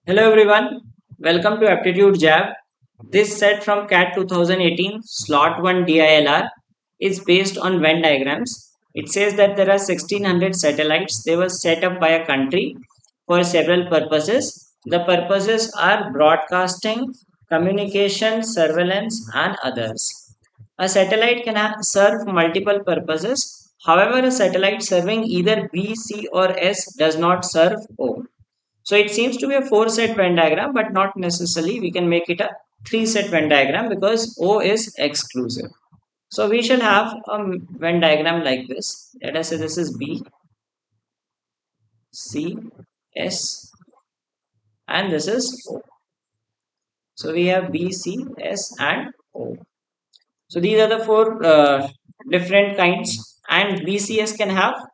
Hello everyone, welcome to Aptitude Jab. This set from CAT 2018 Slot 1 DILR is based on Venn diagrams. It says that there are 1600 satellites. They were set up by a country for several purposes. The purposes are broadcasting, communication, surveillance, and others. A satellite can serve multiple purposes. However, a satellite serving either B, C, or S does not serve O. So it seems to be a four set Venn diagram, but not necessarily. We can make it a three set Venn diagram because O is exclusive. So we shall have a Venn diagram like this. Let us say this is B, C, S, and this is O. So we have B, C, S, and O. So these are the four different kinds, and BCS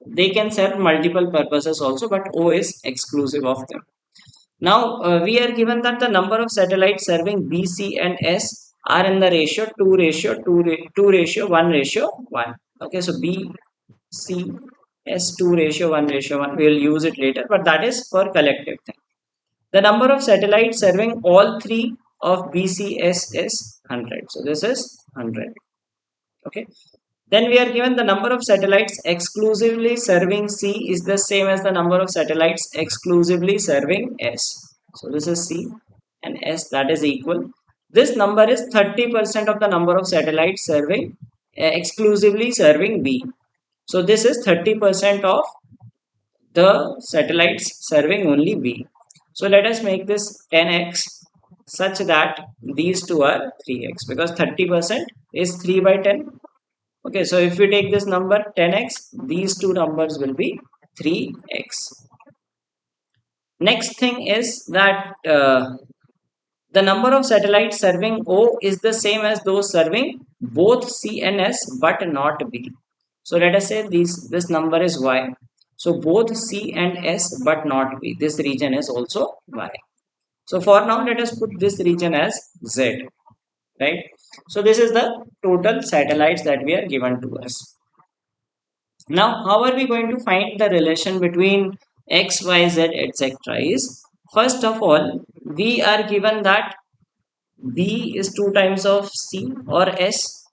they can serve multiple purposes also, but O is exclusive of them. Now we are given that the number of satellites serving B, C, and S are in the ratio 2 ratio 2 ratio 1 ratio 1. Okay, so B, C, S 2 ratio 1 ratio 1. We will use it later, but that is for collective thing. The number of satellites serving all three of BCS is 100. So this is 100. Okay. Then we are given the number of satellites exclusively serving C is the same as the number of satellites exclusively serving S. So this is C and S, that is equal. This number is 30% of the number of satellites exclusively serving B. So this is 30% of the satellites serving only B. So let us make this 10x such that these two are 3x because 30% is 3 by 10. Okay, so if we take this number 10x, these two numbers will be 3x. Next thing is that the number of satellites serving O is the same as those serving both C and S but not B. So let us say this number is Y. So both C and S but not B. This region is also Y. So for now, let us put this region as Z, right? So this is the total satellites that we are given to us. Now, how are we going to find the relation between x, y, z, etc. is first of all, we are given that b is 2 times of c or s.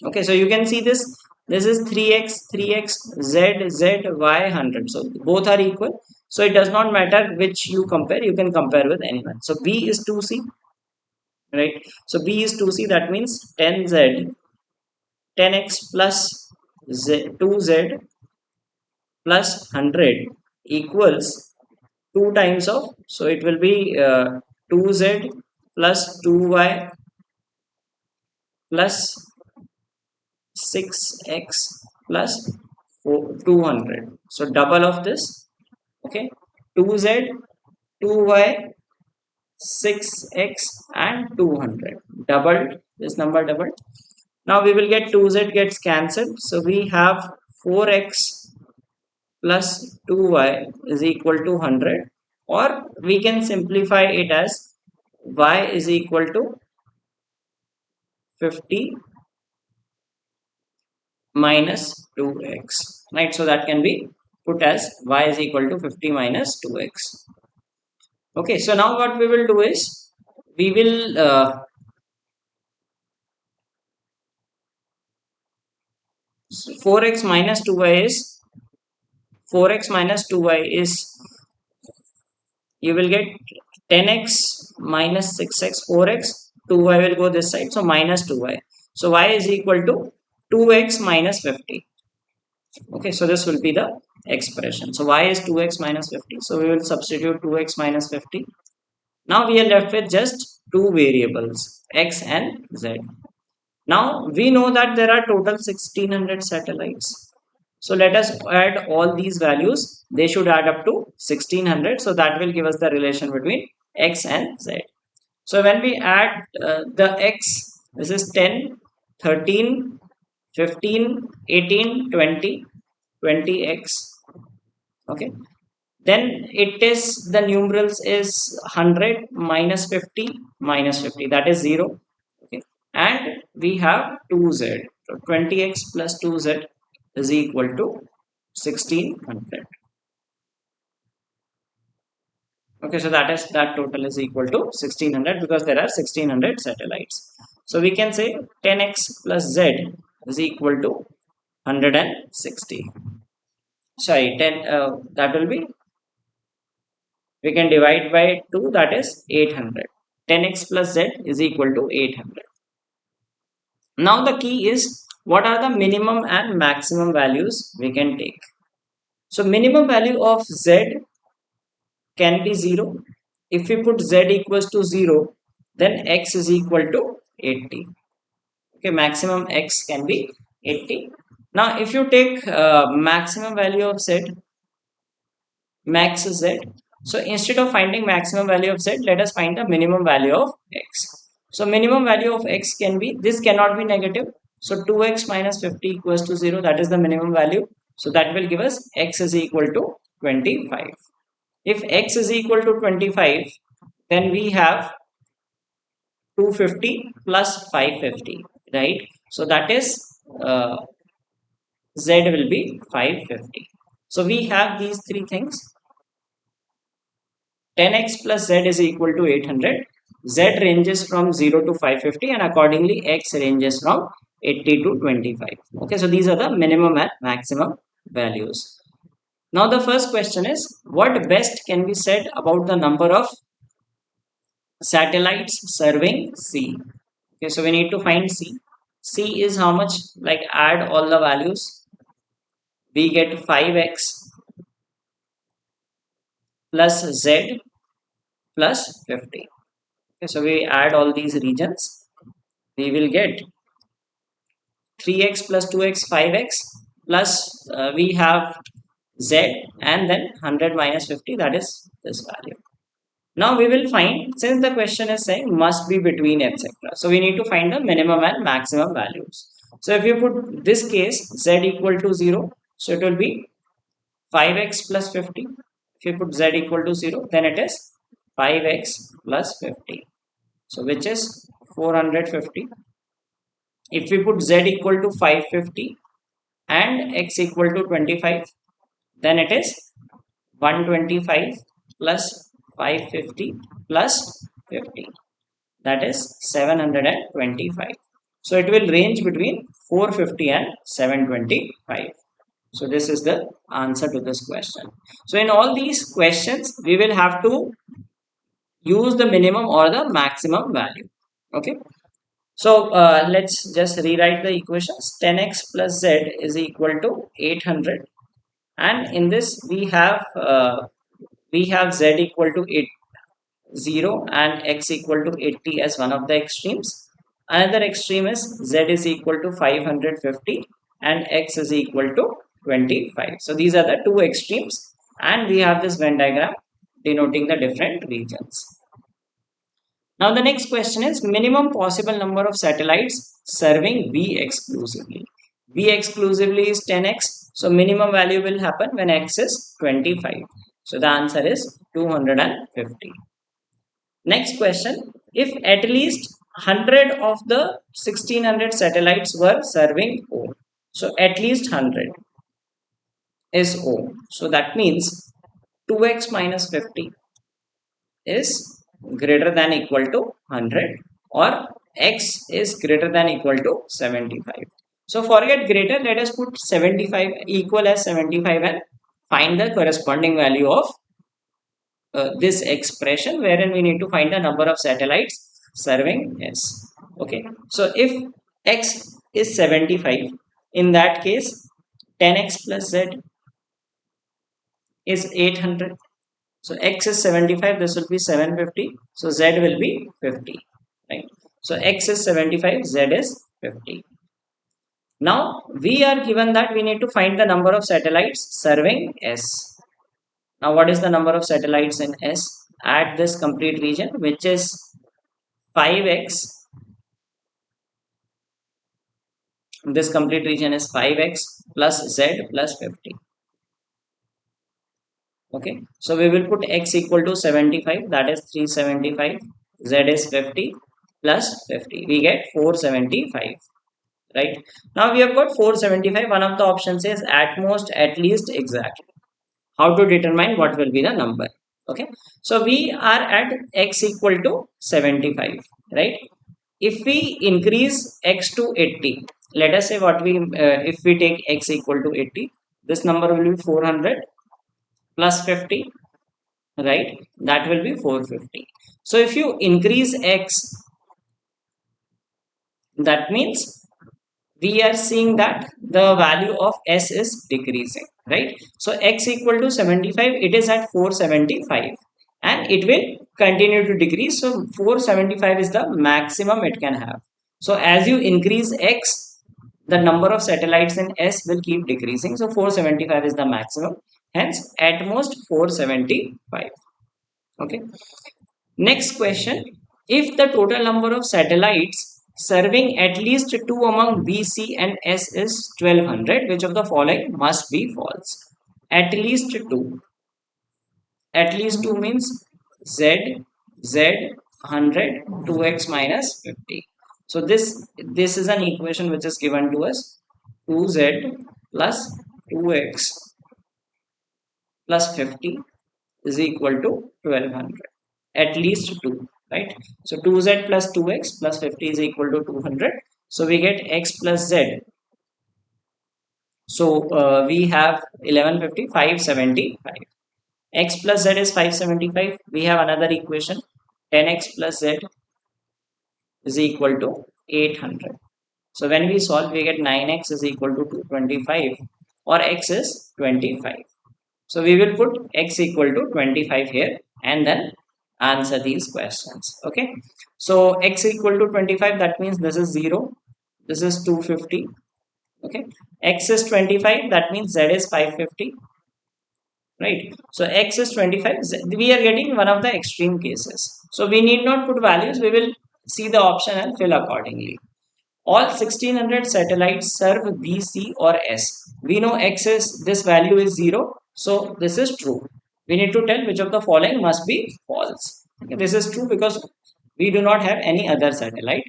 Okay, so you can see this. This is 3x, 3x, z, z, y, 100. So both are equal. So it does not matter which you compare. You can compare with anyone. So b is 2c, right? So b is 2c. That means 10z, 10x plus 2z plus 100 equals 2 times of, so it will be 2z plus 2y plus 6x plus 200. So double of this. Okay, 2z, 2y, 6x and 200 doubled. This number doubled. Now we will get 2z gets cancelled, so we have 4x plus 2y is equal to 100, or we can simplify it as y is equal to 50 minus 2x, right? So that can be put as y is equal to 50 minus 2x. Okay, so now what we will do is we will 4x minus 2y is 4x minus 2y is, you will get 10x minus 6x, 4x, 2y will go this side, so minus 2y. So y is equal to 2x minus 50. Okay, so this will be the expression. So y is 2x minus 50. So we will substitute 2x minus 50. Now we are left with just two variables, x and z. Now we know that there are total 1600 satellites. So let us add all these values. They should add up to 1600. So that will give us the relation between x and z. So when we add the x, this is 10, 13, 15, 18, 20, 20x. Okay. Then it is the numerals is 100 minus 50 minus 50. That is 0. Okay. And we have 2z. So 20x plus 2z is equal to 1600. Okay, so that total is equal to 1600 because there are 1600 satellites. So we can say 10x plus z is equal to 160. Sorry, 10, that will be, we can divide by 2, that is 800. 10x plus z is equal to 800. Now the key is what are the minimum and maximum values we can take. So minimum value of z can be 0. If we put z equals to 0, then x is equal to 80. Okay, maximum x can be 80. Now if you take maximum value of z, max z. So instead of finding maximum value of z, let us find the minimum value of x. So minimum value of x can be, this cannot be negative. So 2x minus 50 equals to 0. That is the minimum value. So that will give us x is equal to 25. If x is equal to 25, then we have 250 plus 550, right? So that is z will be 550. So we have these three things. 10x plus z is equal to 800. Z ranges from 0 to 550 and accordingly x ranges from 80 to 25. Okay, so these are the minimum and maximum values. Now the first question is, what best can be said about the number of satellites serving C? Okay, so we need to find C. C is how much? Like add all the values. We get 5x plus z plus 50. Okay, so we add all these regions. We will get 3x plus 2x 5x plus we have z and then 100 minus 50, that is this value. Now we will find, since the question is saying must be between etc. So we need to find the minimum and maximum values. So if you put this case z equal to 0, so it will be 5x plus 50. If you put z equal to 0, then it is 5x plus 50. So which is 450. If we put z equal to 550 and x equal to 25, then it is 125 plus 550 plus 50, that is 725. So it will range between 450 and 725. So this is the answer to this question. So in all these questions we will have to use the minimum or the maximum value. Okay, so let's just rewrite the equations. 10x plus z is equal to 800, and in this we have z equal to 0 and x equal to 80 as one of the extremes. Another extreme is z is equal to 550 and x is equal to 25. So these are the two extremes, and we have this Venn diagram denoting the different regions. Now the next question is minimum possible number of satellites serving B exclusively. B exclusively is 10x. So minimum value will happen when x is 25. So the answer is 250. Next question, if at least 100 of the 1600 satellites were serving O. So at least 100 is O. So that means 2x minus 50 is greater than equal to 100, or x is greater than equal to 75. So forget greater, let us put 75 equal as 75 and find the corresponding value of this expression, wherein we need to find the number of satellites serving s. Okay, so if x is 75, in that case 10x plus z is 800. So x is 75, this will be 750. So z will be 50, right? So x is 75, z is 50. Now we are given that we need to find the number of satellites serving S. Now what is the number of satellites in S? At this complete region, which is 5x. This complete region is 5x plus z plus 50. Okay, so we will put x equal to 75, that is 375, z is 50 plus 50, we get 475, right? Now we have got 475. One of the options is at most, at least, exactly. How to determine what will be the number? Okay, so we are at x equal to 75, right? If we increase x to 80, let us say what we if we take x equal to 80, this number will be 400 plus 50, right? That will be 450. So if you increase x, that means we are seeing that the value of s is decreasing, right? So x equal to 75, it is at 475 and it will continue to decrease. So 475 is the maximum it can have. So as you increase x, the number of satellites in s will keep decreasing. So 475 is the maximum, hence at most 475. Okay, next question. If the total number of satellites serving at least two among B, C, and S is 1200, which of the following must be false? At least two. At least two means Z, Z, 100, 2x minus 50. So this is an equation which is given to us. 2z plus 2x plus 50 is equal to 1200. At least 2, right? So 2z plus 2x plus 50 is equal to 200. So we get x plus z. So we have 1150, 575. X plus z is 575. We have another equation. 10x plus z is equal to 800. So when we solve, we get 9x is equal to 225 or x is 25. So we will put x equal to 25 here and then answer these questions. Okay. So x equal to 25, that means this is 0. This is 250. Okay. X is 25, that means z is 550. Right. So x is 25. We are getting one of the extreme cases. So we need not put values. We will see the option and fill accordingly. All 1600 satellites serve B, C, or S. We know X is this value is 0, so this is true. We need to tell which of the following must be false. Okay, this is true because we do not have any other satellite.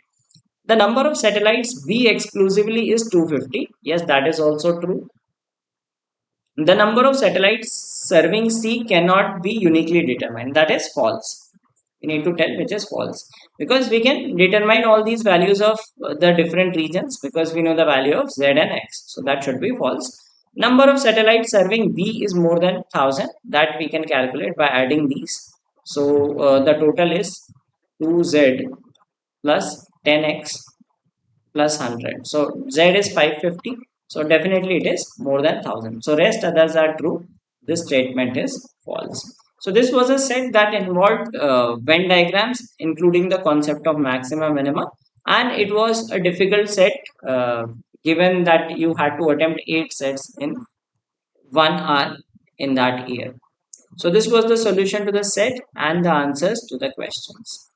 The number of satellites B exclusively is 250. Yes, that is also true. The number of satellites serving C cannot be uniquely determined. That is false. We need to tell which is false because we can determine all these values of the different regions because we know the value of Z and X. So that should be false. Number of satellites serving B is more than 1000. That we can calculate by adding these. So the total is 2Z plus 10X plus 100. So Z is 550. So definitely it is more than 1000. So rest others are true. This statement is false. So this was a set that involved Venn diagrams, including the concept of maxima minima, and it was a difficult set given that you had to attempt 8 sets in 1 hour in that year. So this was the solution to the set and the answers to the questions.